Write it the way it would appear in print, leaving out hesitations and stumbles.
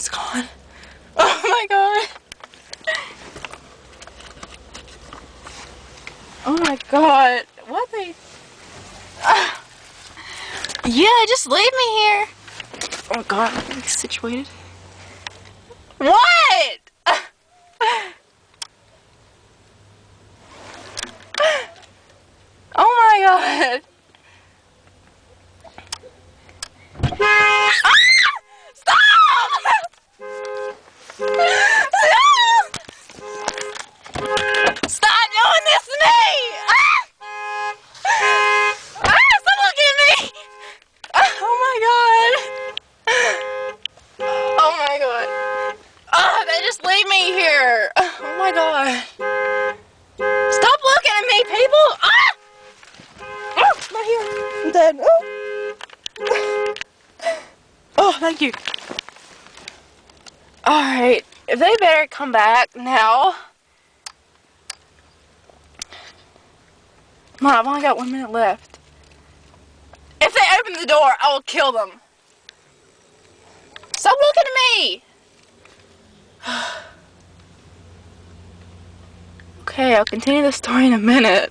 It's gone. Oh my god. Oh my god. What they... yeah, just leave me here. Oh god, I'm getting situated. What? Oh my god. Stop doing this to me! Stop looking at me! Oh my god! Oh my god! They just leave me here! Oh my god! Stop looking at me, people! Oh, not here! I'm dead! Oh! Oh, thank you. Alright, they better come back now. Come on, I've only got 1 minute left. If they open the door, I will kill them. Stop looking at me! Okay, I'll continue the story in a minute.